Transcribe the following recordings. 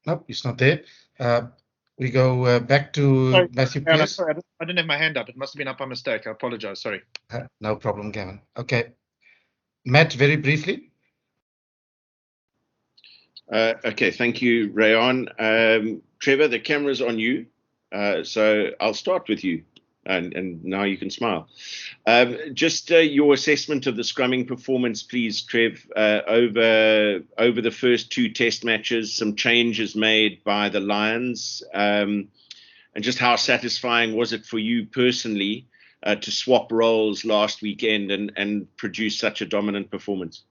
Nope, he's not there. We go back to Sorry, Matthew, Gavin, please. sorry, I didn't have my hand up. It must have been up by mistake. I apologize. Sorry. No problem, Gavin. Okay. Matt, very briefly. Okay, thank you, Rayon. Trevor, the camera's on you, so I'll start with you, and now you can smile. Just your assessment of the scrumming performance, please, Trev, over the first two test matches, some changes made by the Lions, and just how satisfying was it for you personally to swap roles last weekend and produce such a dominant performance?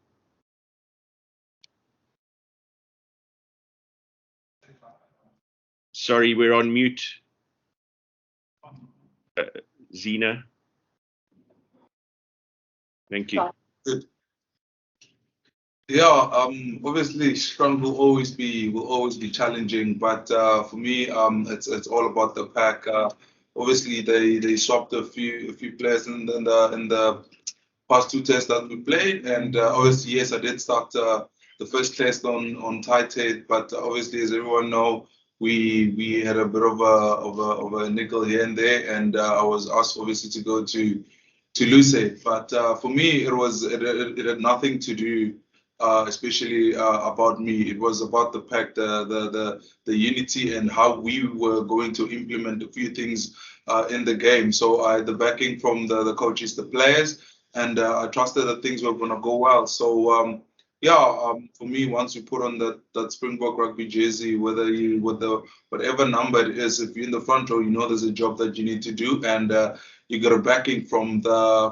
Sorry, we're on mute. Zena. Thank you. Good. Yeah, obviously scrum will always be challenging, but for me, it's all about the pack. Obviously, they swapped a few players in the past two tests that we played, and obviously, yes, I did start the first test on tight head, but obviously, as everyone know, we had a bit of a nickel here and there, and I was asked obviously to go to loose head, but for me, it had nothing to do. Especially about me, it was about the pack, the unity, and how we were going to implement a few things in the game. So I had the backing from the coaches, the players, and I trusted that things were going to go well. So for me, once you put on that Springbok rugby jersey, whether you with the whatever number it is, if you're in the front row, you know there's a job that you need to do, and you got a backing from the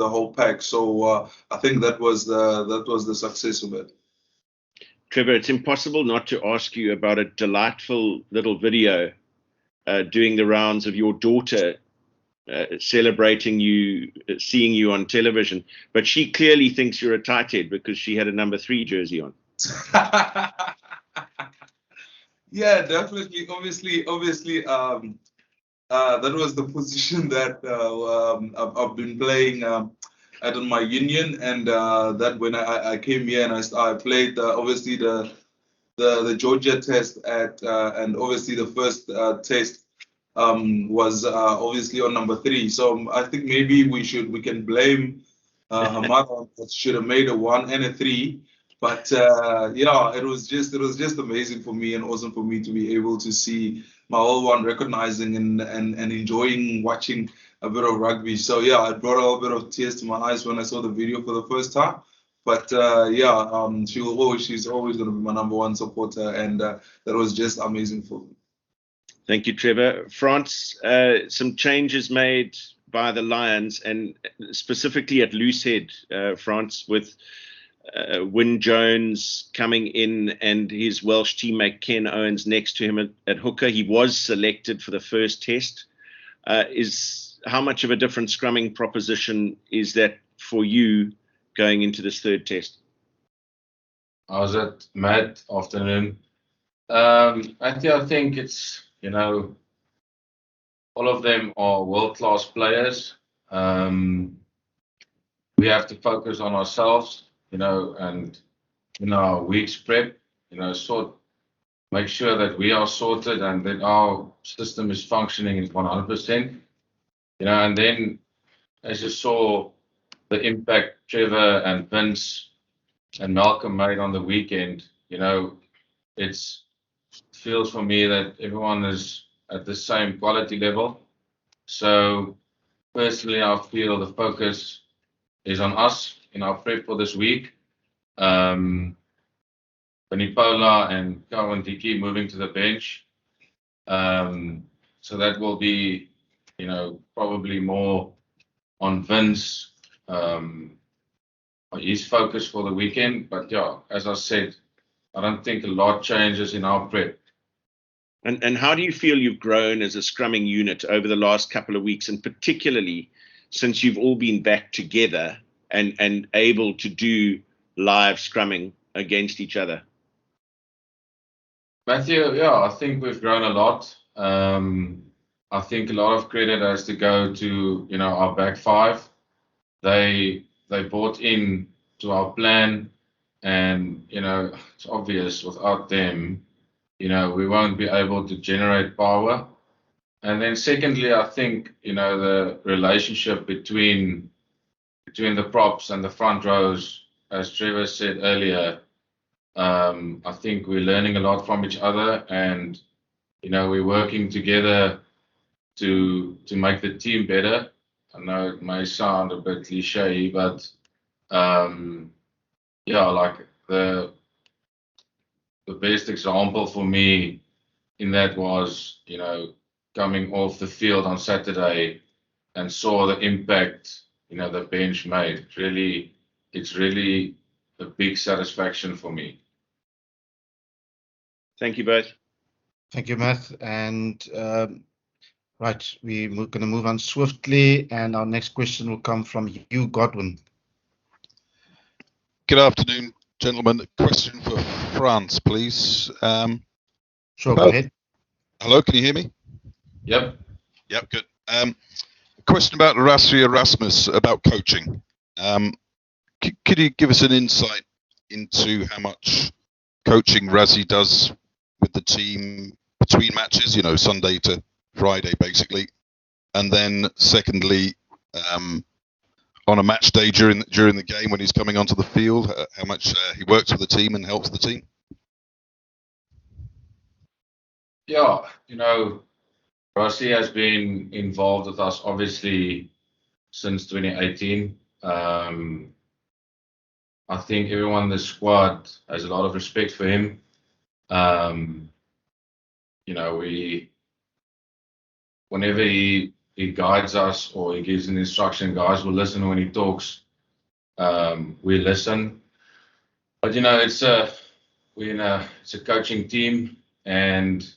whole pack. So I think that was the success of it. Trevor, it's impossible not to ask you about a delightful little video doing the rounds of your daughter celebrating you, seeing you on television. But she clearly thinks you're a tight head because she had a number 3 jersey on. Yeah, definitely. Obviously, that was the position that I've been playing at my union, and that when I came here and I played obviously the Georgia test and obviously the first test was obviously on number 3. So I think maybe we can blame her mother that should have made a 1 and a 3. But yeah, it was just amazing for me and awesome for me to be able to see my whole one recognizing and enjoying watching a bit of rugby. So yeah, it brought a little bit of tears to my eyes when I saw the video for the first time. But she's always going to be my number 1 supporter, and that was just amazing for me. Thank you, Trevor. France, some changes made by the Lions, and specifically at loosehead, France, with Wyn Jones coming in and his Welsh teammate Ken Owens next to him at hooker. He was selected for the first test. How much of a different scrumming proposition is that for you going into this third test? How's it, Matt? Afternoon. I think it's, all of them are world-class players. We have to focus on ourselves, and our week's prep, make sure that we are sorted and that our system is functioning at 100%. And then as you saw the impact Trevor and Vince and Malcolm made on the weekend, it feels for me that everyone is at the same quality level. So personally, I feel the focus is on us in our prep for this week. Benipola and Cowan Dickey moving to the bench. So that will be, probably more on Vince, his focus for the weekend. But yeah, as I said, I don't think a lot changes in our prep. And how do you feel you've grown as a scrumming unit over the last couple of weeks, and particularly since you've all been back together and able to do live scrumming against each other? Matthew, yeah, I think we've grown a lot. I think a lot of credit has to go to our back 5. They bought in to our plan, and it's obvious without them we won't be able to generate power. And then secondly, I think, the relationship between the props and the front rows, as Trevor said earlier, I think we're learning a lot from each other, and we're working together to make the team better. I know it may sound a bit cliche, but like the best example for me in that was, coming off the field on Saturday and saw the impact, the bench made. It's really a big satisfaction for me. Thank you both. Thank you, Matt. And right, we're going to move on swiftly, and our next question will come from Hugh Godwin. Good afternoon, gentlemen. A question for France, please. Sure, go ahead. Hello, can you hear me? Yep. Yep, good. A question about Rassie Erasmus, about coaching. Could you give us an insight into how much coaching Rassie does with the team between matches, Sunday to Friday, basically? And then secondly, on a match day during the game when he's coming onto the field, how much he works with the team and helps the team? Yeah, Rassie has been involved with us obviously since 2018. I think everyone in the squad has a lot of respect for him. Whenever he guides us or he gives an instruction, guys will listen when he talks. We listen. But it's a coaching team, and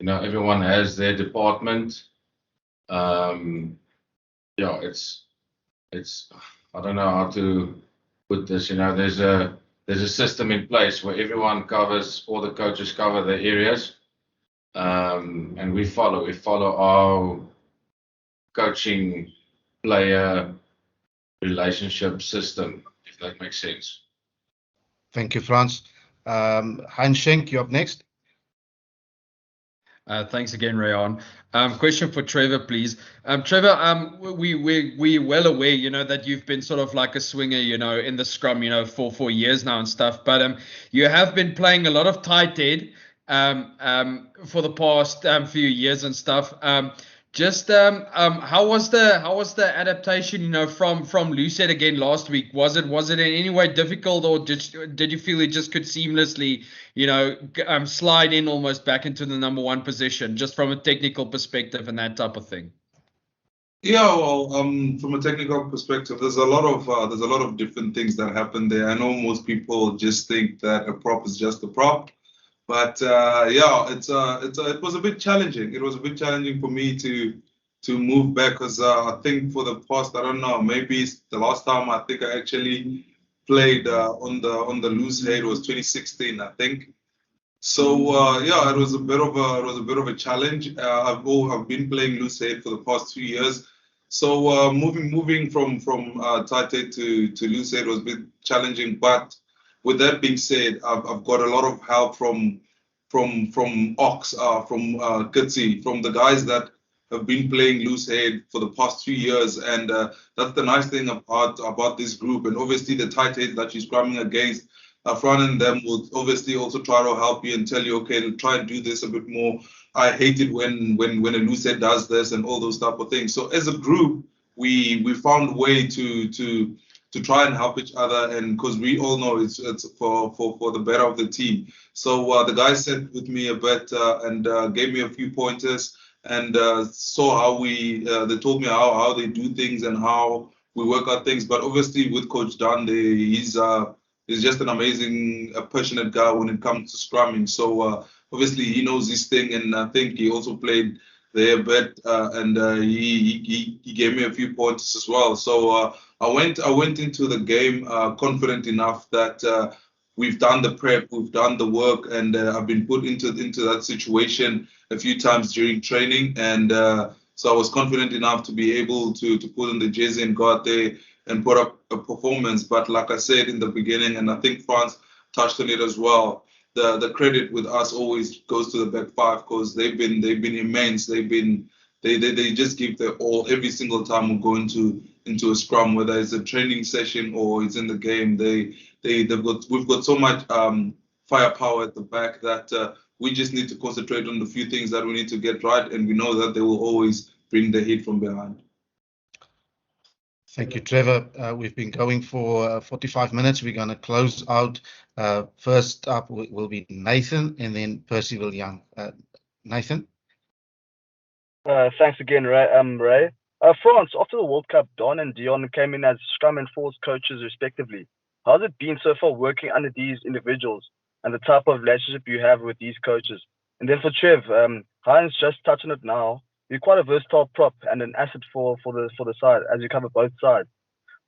everyone has their department. It's I don't know how to put this. There's a system in place where all the coaches cover their areas, and we follow our coaching player relationship system, if that makes sense. Thank you, Frans. Heinz Schenk, you're up next. Thanks again, Rayon. Question for Trevor, please. Trevor, we're well aware, that you've been sort of like a swinger, in the scrum, for years now and stuff. But you have been playing a lot of tight head for the past few years and stuff. How was the adaptation, from loosehead again last week? Was it in any way difficult, or did you feel it just could seamlessly, slide in almost back into the number one position, just from a technical perspective and that type of thing? Yeah, well, from a technical perspective, there's a lot of different things that happen there. I know most people just think that a prop is just a prop. But it was a bit challenging. It was a bit challenging for me to move back, because I think for the past, I don't know, maybe the last time I think I actually played on the loose head was 2016, I think. So it was a bit of a challenge. I've been playing loose head for the past 2 years. So moving from tight head to loose head was a bit challenging, but with that being said, I've got a lot of help from Ox, from Kitsy, from the guys that have been playing loose head for the past 2 years, and that's the nice thing about this group. And obviously the tight heads that she's scrumming against, Fran and them will obviously also try to help you and tell you, okay, try and do this a bit more. I hate it when a loose head does this and all those type of things. So as a group, we found a way to try and help each other, and because we all know it's for the better of the team. So the guys sat with me a bit and gave me a few pointers, and saw how they told me how they do things and how we work out things. But obviously with Coach Dan, he's just an amazing, passionate guy when it comes to scrumming. So obviously he knows his thing, and I think he also played there a bit, and he gave me a few pointers as well. So I went into the game confident enough that we've done the prep, we've done the work, and I've been put into that situation a few times during training, and so I was confident enough to be able to put in the jersey and go out there and put up a performance. But like I said in the beginning, and I think Frans touched on it as well, the credit with us always goes to the back five because they've been immense. They just give their all every single time we go into a scrum, whether it's a training session or it's in the game. We've got so much firepower at the back that we just need to concentrate on the few things that we need to get right, and we know that they will always bring the heat from behind. Thank you, Trevor. We've been going for 45 minutes. We're going to close out. First up will be Nathan and then Percival Young. Nathan? Thanks again, Ray. France, after the World Cup, Don and Dion came in as scrum and force coaches respectively. How's it been so far working under these individuals and the type of relationship you have with these coaches? And then for Trev, Heinz just touched on it now. You're quite a versatile prop and an asset for the side as you cover both sides.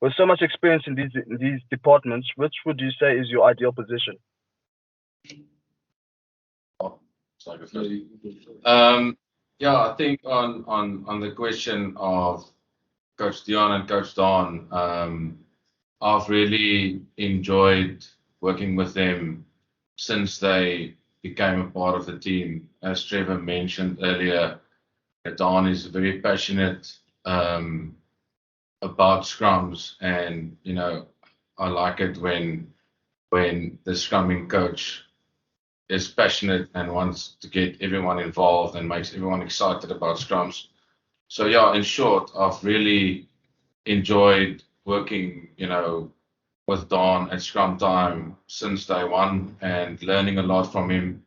With so much experience in these departments, which would you say is your ideal position? Yeah, I think on the question of Coach Dion and Coach Don, I've really enjoyed working with them since they became a part of the team. As Trevor mentioned earlier, Don is very passionate about scrums, and I like it when the scrumming coach is passionate and wants to get everyone involved and makes everyone excited about scrums. So yeah, in short, I've really enjoyed working, with Don at Scrum Time since day one and learning a lot from him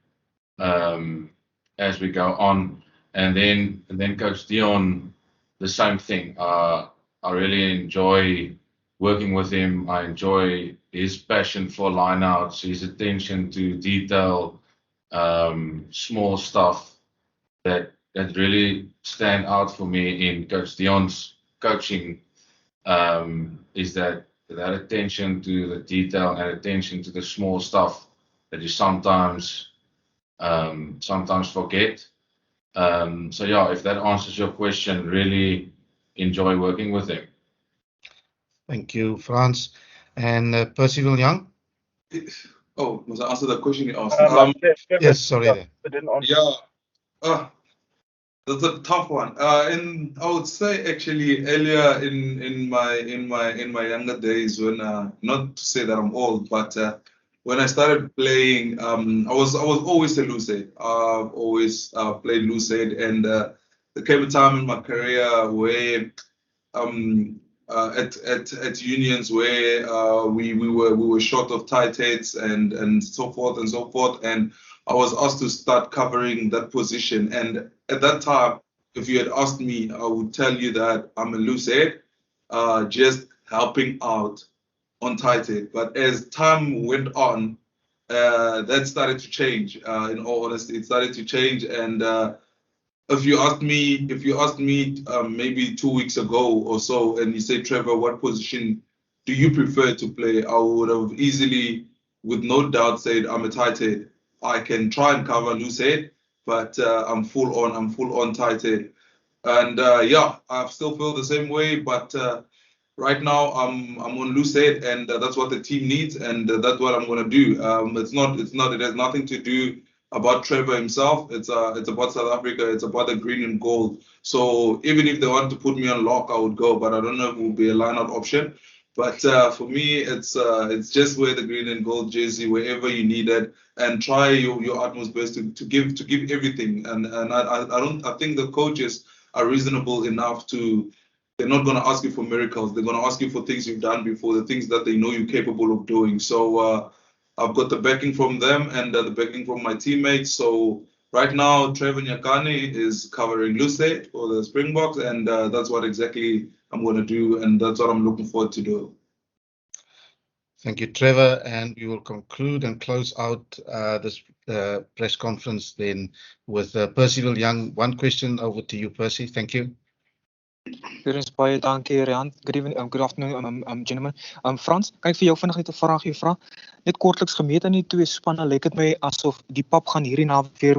as we go on. And then Coach Dion, the same thing. I really enjoy working with him. I enjoy his passion for lineouts, his attention to detail, small stuff that really stand out for me in Coach Dion's coaching. Is that attention to the detail and attention to the small stuff that you sometimes forget. So yeah, if that answers your question, really enjoy working with him. Thank you, Frans. And Percival Young? Oh, must I answer the question you asked? Yes, sorry. That's a tough one. And I would say actually earlier in my younger days, when not to say that I'm old, but when I started playing, I was always a loose head. I've always played loose head, and there came a time in my career where at unions where we were short of tight heads and so forth and so forth, and I was asked to start covering that position. And at that time, if you had asked me, I would tell you that I'm a loose head, just helping out on tight head. But as time went on, that started to change. In all honesty, it started to change. And if you asked me maybe 2 weeks ago or so, and you say, Trevor, what position do you prefer to play? I would have easily, with no doubt, said I'm a tight head. I can try and cover loose head, but I'm full on tight head. And yeah, I still feel the same way, but right now I'm on loose head, and that's what the team needs, and that's what I'm gonna do. It has nothing to do about Trevor himself. It's about South Africa. It's about the green and gold. So even if they want to put me on lock, I would go, but I don't know if it will be a line-out option. But for me, it's just wear the green and gold jersey wherever you need it, and try your utmost best to give everything. And I think the coaches are reasonable enough to. They're not going to ask you for miracles. They're going to ask you for things you've done before, the things that they know you're capable of doing. So I've got the backing from them and the backing from my teammates. So right now, Trevor Nyakane is covering loose head for the Springboks, and that's what exactly I'm going to do, and that's what I'm looking forward to do. Thank you, Trevor. And we will conclude and close out this press conference then with Percival Young. One question over to you, Percy. Thank you. Baie dankie, Rian. Good afternoon, gentlemen. Frans, kan ek vir jou vinnig net 'n vraagie vra? Net kortliks gemeet aan die twee spanne, lyk dit my asof die pap gaan hierdie naweek weer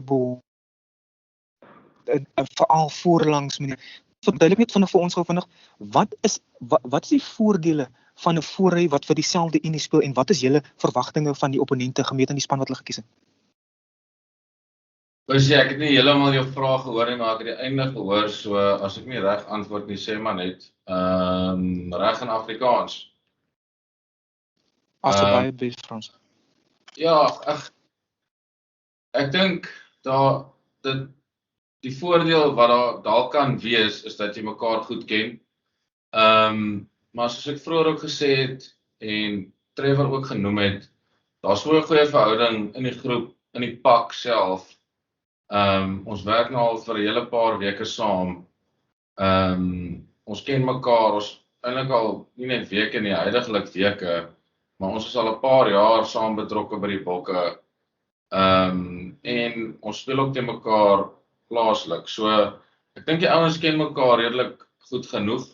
veral voorlangs meneer. Verduidelik net vir ons gou vinnig, wat is die voordele van 'n voorry wat vir dieselfde unie speel en wat is julle verwagtinge van die opponente gemeet aan die span wat hulle gekies het? Dus ja, ek het nie heeltemal jou vraag gehoor nie, maar ek het die einde gehoor, so as ek nie reg antwoord nie, sê maar net. Reg in Afrikaans. Baie bes Frans. Ja, ek dink die voordeel wat daar kan wees is dat jy mekaar goed ken. Maar soos ek vroeër ook gesê het en Trevor ook genoem het, daar's 'n goeie verhouding in die groep, in die pak self. Ons werk nou al vir 'n hele paar weke saam. Ons ken mekaar, ons eintlik al nie net weke nie, heidaglik weke, maar ons is al 'n paar jaar saam betrokke by die bokke. En ons speel ook teen mekaar plaaslik. So ek dink die ouens ken mekaar redelik goed genoeg.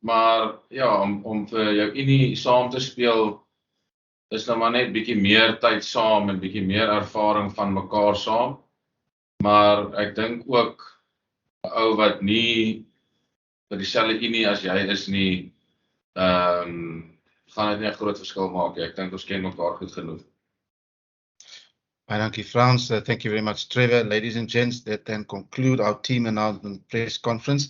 Maar ja, om vir jou Unie saam te speel is nou maar net bietjie meer tyd saam en bietjie meer ervaring van mekaar saam. Maar ek dink ook 'n ou wat nie by dieselfde Unie as jy is nie, gaan dit nie 'n groot verskil maak nie. Ek dink ons ken mekaar goed genoeg. Thank you, Frans. Thank you very much, Trevor. Ladies and gents, that then conclude our team announcement press conference.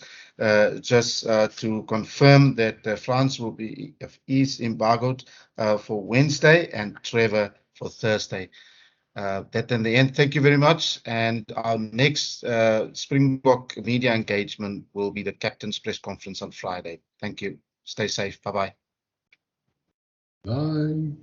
Just to confirm that Frans is embargoed for Wednesday and Trevor for Thursday. That in the end, thank you very much. And our next Springbok media engagement will be the captain's press conference on Friday. Thank you. Stay safe. Bye-bye. Bye.